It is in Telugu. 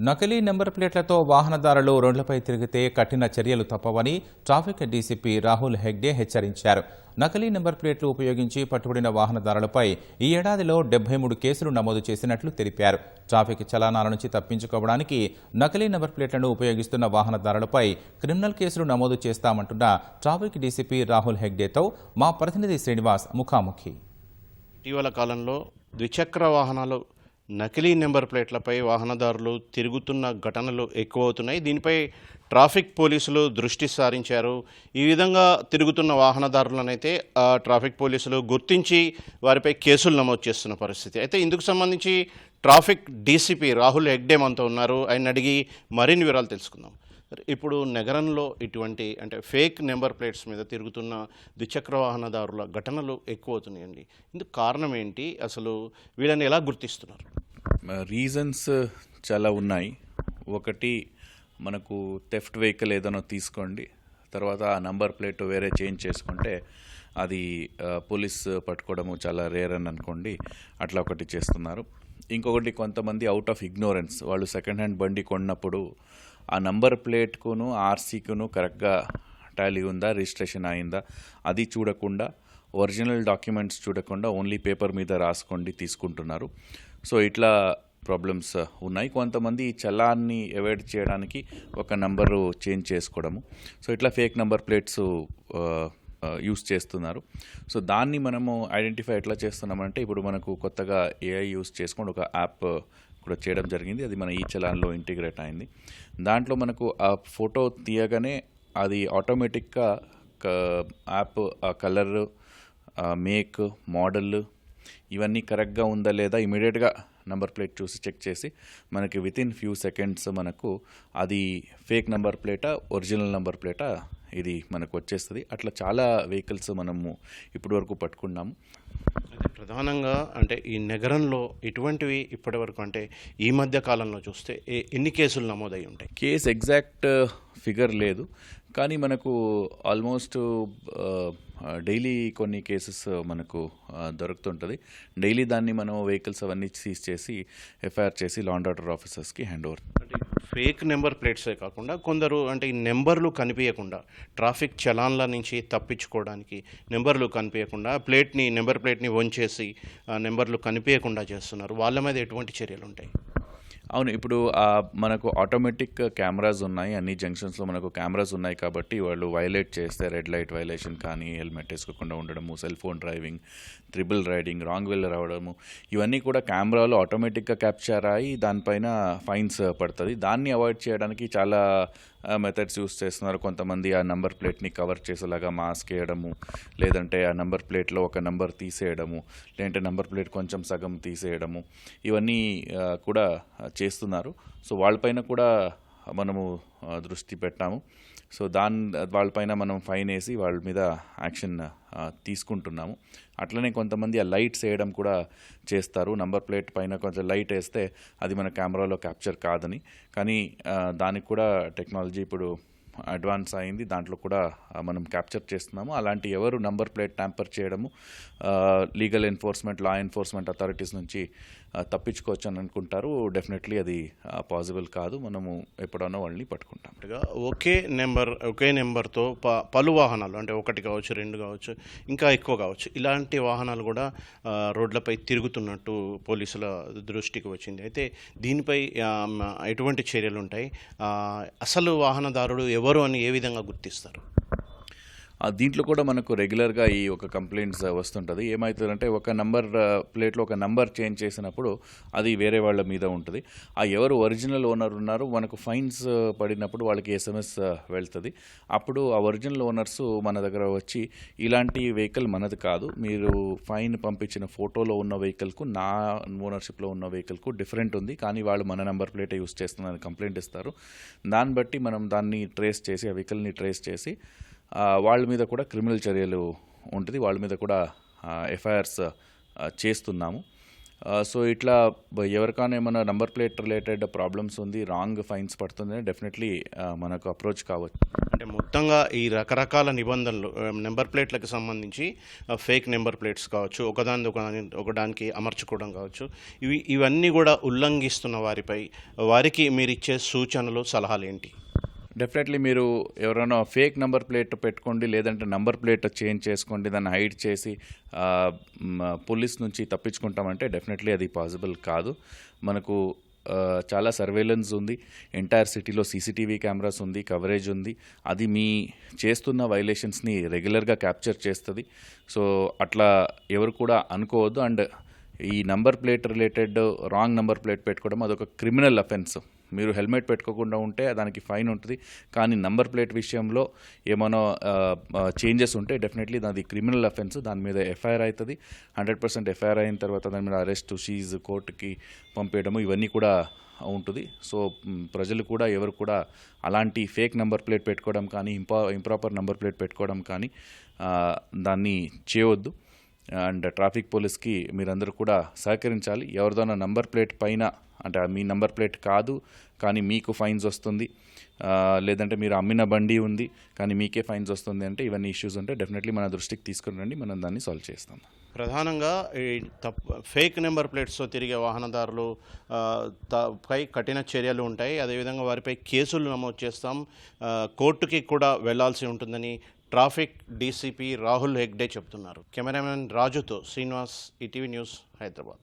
నకిలీ నెంబర్ ప్లేట్లతో వాహనదారులు రోడ్లపై తిరిగితే కఠిన చర్యలు తప్పవని ట్రాఫిక్ డీసీపీ రాహుల్ హెగ్డే హెచ్చరించారు. నకిలీ నెంబర్ ప్లేట్లు ఉపయోగించి పట్టుబడిన వాహనదారులపై ఈ ఏడాదిలో 73 కేసులు నమోదు చేసినట్లు తెలిపారు. ట్రాఫిక్ చలానాల నుంచి తప్పించుకోవడానికి నకిలీ నెంబర్ ప్లేట్లను ఉపయోగిస్తున్న వాహనదారులపై క్రిమినల్ కేసులు నమోదు చేస్తామంటున్న ట్రాఫిక్ డీసీపీ రాహుల్ హెగ్డేతో మా ప్రతినిధి శ్రీనివాస్ ముఖాముఖి. ఇటీవల కాలంలో ద్విచక్ర వాహనాలు నకిలీ నెంబర్ ప్లేట్లపై వాహనదారులు తిరుగుతున్న ఘటనలు ఎక్కువవుతున్నాయి. దీనిపై ట్రాఫిక్ పోలీసులు దృష్టి సారించారు. ఈ విధంగా తిరుగుతున్న వాహనదారులనైతే ట్రాఫిక్ పోలీసులు గుర్తించి వారిపై కేసులు నమోదు చేస్తున్న పరిస్థితి. అయితే ఇందుకు సంబంధించి ట్రాఫిక్ డీసీపీ రాహుల్ హెగ్డే మనతో ఉన్నారు. ఆయన అడిగి మరిన్ని వివరాలు తెలుసుకుందాం. ఇప్పుడు నగరంలో ఇటువంటి ఫేక్ నెంబర్ ప్లేట్స్ మీద తిరుగుతున్న ద్విచక్ర వాహనదారుల ఘటనలు ఎక్కువ అవుతున్నాయండి. ఇందుకు కారణం ఏంటి? అసలు వీళ్ళని ఎలా గుర్తిస్తున్నారు? రీజన్స్ చాలా ఉన్నాయి. ఒకటి, మనకు థెఫ్ట్ వెహికల్ ఏదైనా తీసుకోండి, తర్వాత ఆ నంబర్ ప్లేట్ వేరే చేంజ్ చేసుకుంటే అది పోలీస్ పట్టుకోవడము చాలా రేర్ అని అనుకోండి, అట్లా ఒకటి చేస్తున్నారు. ఇంకొకటి, కొంతమంది అవుట్ ఆఫ్ ఇగ్నోరెన్స్, వాళ్ళు సెకండ్ హ్యాండ్ బండి కొన్నప్పుడు ఆ నంబర్ ప్లేట్కును ఆర్సీకును కరెక్ట్గా టాలీ ఉందా, రిజిస్ట్రేషన్ అయిందా అది చూడకుండా, ఒరిజినల్ డాక్యుమెంట్స్ చూడకుండా ఓన్లీ పేపర్ మీద రాసుకోండి తీసుకుంటున్నారు. సో ఇట్లా ప్రాబ్లమ్స్ ఉన్నాయి. కొంతమంది ఈ చలాన్ని అవాయిడ్ చేయడానికి ఒక నంబరు చేంజ్ చేసుకోవడము, సో ఇట్లా ఫేక్ నంబర్ ప్లేట్స్ యూస్ చేస్తున్నారు. సో దాన్ని మనము ఐడెంటిఫై ఎట్లా చేస్తున్నామంటే, ఇప్పుడు మనకు కొత్తగా ఏఐ యూస్ చేసుకొని ఒక యాప్ కూడా చేయడం జరిగింది. అది మన ఈ చలాన్లో ఇంటిగ్రేట్ అయింది. దాంట్లో మనకు ఆ ఫోటో తీయగానే అది ఆటోమేటిక్గా యాప్ ఆ కలర్, మేక్, మోడల్ ఇవన్నీ కరెక్ట్గా ఉందా లేదా ఇమీడియట్గా నెంబర్ ప్లేట్ చూసి చెక్ చేసి మనకి వితిన్ ఫ్యూ సెకండ్స్ మనకు అది ఫేక్ నెంబర్ ప్లేటా ఒరిజినల్ నెంబర్ ప్లేటా ఇది మనకు వచ్చేస్తుంది. అట్లా చాలా వెహికల్స్ మనము ఇప్పటి వరకు పట్టుకున్నాము. అయితే ప్రధానంగా ఈ నగరంలో ఇటువంటివి ఇప్పటి వరకు ఈ మధ్య కాలంలో చూస్తే ఎన్ని కేసులు నమోదై ఉంటాయి? కేసు ఎగ్జాక్ట్ ఫిగర్ లేదు, కానీ మనకు ఆల్మోస్ట్ డైలీ కొన్ని కేసెస్ మనకు దొరుకుతుంటుంది. డైలీ దాన్ని మనం వెహికల్స్ అవన్నీ సీజ్ చేసి ఎఫ్ఐఆర్ చేసి లా అండ్ ఆర్డర్ ఆఫీసర్స్కి హ్యాండ్ ఓవర్. ఫేక్ నెంబర్ ప్లేట్సే కాకుండా కొందరు ఈ నెంబర్లు కనిపించకుండా ట్రాఫిక్ చలాన్ల నుంచి తప్పించుకోవడానికి నెంబర్లు కనిపించకుండా నెంబర్ ప్లేట్ని వంచేసి నెంబర్లు కనిపించకుండా చేస్తున్నారు. వాళ్ళ మీద ఎటువంటి చర్యలు ఉంటాయి? అవును, ఇప్పుడు మనకు ఆటోమేటిక్ కెమెరాస్ ఉన్నాయి, అన్ని జంక్షన్స్లో మనకు కెమెరాస్ ఉన్నాయి కాబట్టి వాళ్ళు వైలేట్ చేస్తే రెడ్ లైట్ వైలేషన్ కానీ, హెల్మెట్ వేసుకోకుండా ఉండడము, cell phone driving, triple riding, wrong వేలో రావడము, ఇవన్నీ కూడా కెమెరాలో ఆటోమేటిక్గా క్యాప్చర్ అయ్యి దానిపైన ఫైన్స్ పడుతుంది. దాన్ని అవాయిడ్ చేయడానికి చాలా మెథడ్స్ యూస్ చేస్తున్నారు. కొంతమంది ఆ నెంబర్ ప్లేట్ని కవర్ చేసేలాగా మాస్క్ వేయడము, లేదంటే ఆ నెంబర్ ప్లేట్లో ఒక నెంబర్ తీసేయడము, లేదంటే నెంబర్ ప్లేట్ కొంచెం సగం తీసేయడము, ఇవన్నీ కూడా చేస్తున్నారు. సో వాళ్ళపైన కూడా మనము దృష్టి పెట్టాము. సో వాళ్ళపైన మనం ఫైన్ వేసి వాళ్ళ మీద యాక్షన్ తీసుకుంటున్నాము. అట్లనే కొంతమంది ఆ లైట్స్ వేయడం కూడా చేస్తారు. నంబర్ ప్లేట్ పైన కొంచెం లైట్ వేస్తే అది మన కెమెరాలో క్యాప్చర్ కాదని, కానీ దానికి కూడా టెక్నాలజీ ఇప్పుడు అడ్వాన్స్ అయింది, దాంట్లో కూడా మనం క్యాప్చర్ చేస్తున్నాము. అలాంటి ఎవరు నంబర్ ప్లేట్ ట్యాంపర్ చేయడము legal enforcement, law enforcement authorities నుంచి తప్పించుకోవచ్చు అని అనుకుంటారు. డెఫినెట్లీ అది పాసిబుల్ కాదు. మనము ఎప్పుడైనా వాళ్ళని పట్టుకుంటాం. ఒకే నెంబర్తో పలు వాహనాలు ఒకటి కావచ్చు, రెండు కావచ్చు, ఇంకా ఎక్కువ కావచ్చు, ఇలాంటి వాహనాలు కూడా రోడ్లపై తిరుగుతున్నట్టు పోలీసుల దృష్టికి వచ్చింది. అయితే దీనిపై ఎటువంటి చర్యలు ఉంటాయి? అసలు వాహనదారుడు ఎవరు అని ఏ విధంగా గుర్తిస్తారు? దీంట్లో కూడా మనకు రెగ్యులర్గా ఈ ఒక కంప్లైంట్స్ వస్తుంటుంది. ఏమవుతుందంటే, ఒక నంబర్ ప్లేట్లో ఒక నంబర్ చేంజ్ చేసినప్పుడు అది వేరే వాళ్ళ మీద ఉంటుంది. ఆ ఎవరు ఒరిజినల్ ఓనర్ ఉన్నారో మనకు ఫైన్స్ పడినప్పుడు వాళ్ళకి ఎస్ఎంఎస్ వెళ్తుంది. అప్పుడు ఆ ఒరిజినల్ ఓనర్స్ మన దగ్గర వచ్చి, ఇలాంటి వెహికల్ మనది కాదు, మీరు ఫైన్ పంపించిన ఫోటోలో ఉన్న వెహికల్కు నా ఓనర్షిప్లో ఉన్న వెహికల్కు డిఫరెంట్ ఉంది, కానీ వాళ్ళు మన నెంబర్ ప్లేటే యూస్ చేస్తున్నారని కంప్లైంట్ ఇస్తారు. దాన్ని బట్టి మనం దాన్ని ట్రేస్ చేసి, ఆ వెహికల్ని ట్రేస్ చేసి వాళ్ళ మీద కూడా క్రిమినల్ చర్యలు ఉంటుంది. వాళ్ళ మీద కూడా ఎఫ్ఐఆర్స్ చేస్తున్నాము. సో ఇట్లా ఎవరికైనా ఏమైనా నంబర్ ప్లేట్ రిలేటెడ్ ప్రాబ్లమ్స్ ఉంది, రాంగ్ ఫైన్స్ పడుతుంది, డెఫినెట్లీ మనకు అప్రోచ్ కావచ్చు. అంటే మొత్తంగా ఈ రకరకాల నిబంధనలు నెంబర్ ప్లేట్లకు సంబంధించి ఫేక్ నెంబర్ ప్లేట్స్ కావచ్చు, ఒకదానికి అమర్చుకోవడం కావచ్చు, ఇవన్నీ కూడా ఉల్లంఘిస్తున్న వారికి మీరు ఇచ్చే సూచనలు, సలహాలు ఏంటి? డెఫినెట్లీ మీరు ఎవరైనా ఫేక్ నంబర్ ప్లేట్ పెట్టుకోండి, లేదంటే నంబర్ ప్లేట్ చేంజ్ చేసుకోండి, దాన్ని హైడ్ చేసి పోలీస్ నుంచి తప్పించుకుంటామంటే డెఫినెట్లీ అది పాసిబుల్ కాదు. మనకు చాలా సర్వేలెన్స్ ఉంది, ఎంటైర్ సిటీలో సీసీటీవీ కెమెరాస్ ఉంది, కవరేజ్ ఉంది, అది మీ చేస్తున్న వైలేషన్స్ని రెగ్యులర్గా క్యాప్చర్ చేస్తుంది. సో అట్లా ఎవరు కూడా అనుకోవద్దు. అండ్ ఈ number plate related wrong number plate పెట్టుకోవడం అదొక క్రిమినల్ అఫెన్స్. మీరు హెల్మెట్ పెట్టుకోకుండా ఉంటే దానికి ఫైన్ ఉంటుంది, కానీ నంబర్ ప్లేట్ విషయంలో ఏమైనా చేంజెస్ ఉంటే డెఫినెట్లీ దాని క్రిమినల్ అఫెన్స్, దాని మీద ఎఫ్ఐఆర్ అవుతుంది. 100% ఎఫ్ఐఆర్ అయిన తర్వాత దాని మీద అరెస్ట్, సీజ్, కోర్టుకి పంపేయడము ఇవన్నీ కూడా ఉంటుంది. సో ప్రజలు కూడా ఎవరు కూడా అలాంటి ఫేక్ నంబర్ ప్లేట్ పెట్టుకోవడం కానీ ఇంప్రాపర్ నంబర్ ప్లేట్ పెట్టుకోవడం కానీ దాన్ని చేయవద్దు. అండ్ ట్రాఫిక్ పోలీస్కి మీరందరూ కూడా సహకరించాలి. ఎవరిదైనా నంబర్ ప్లేట్ పైన, అంటే మీ నంబర్ ప్లేట్ కాదు కానీ మీకు ఫైన్స్ వస్తుంది, లేదంటే మీరు అమ్మిన బండి ఉంది కానీ మీకే ఫైన్స్ వస్తుంది అంటే ఇవన్నీ ఇష్యూస్ ఉంటే డెఫినెట్లీ మన దృష్టికి తీసుకుని రండి, మనం దాన్ని సాల్వ్ చేస్తాం. ప్రధానంగా ఈ ఫేక్ నెంబర్ ప్లేట్స్తో తిరిగే వాహనదారులు పై కఠిన చర్యలు ఉంటాయి. అదేవిధంగా వారిపై కేసులు నమోదు చేస్తాం, కోర్టుకి కూడా వెళ్లాల్సి ఉంటుందని ట్రాఫిక్ డీసీపీ రాహుల్ హెగ్డే చెప్తున్నారు. కెమెరామెన్ రాజుతో శ్రీనివాస్, ఈటీవీ న్యూస్, హైదరాబాద్.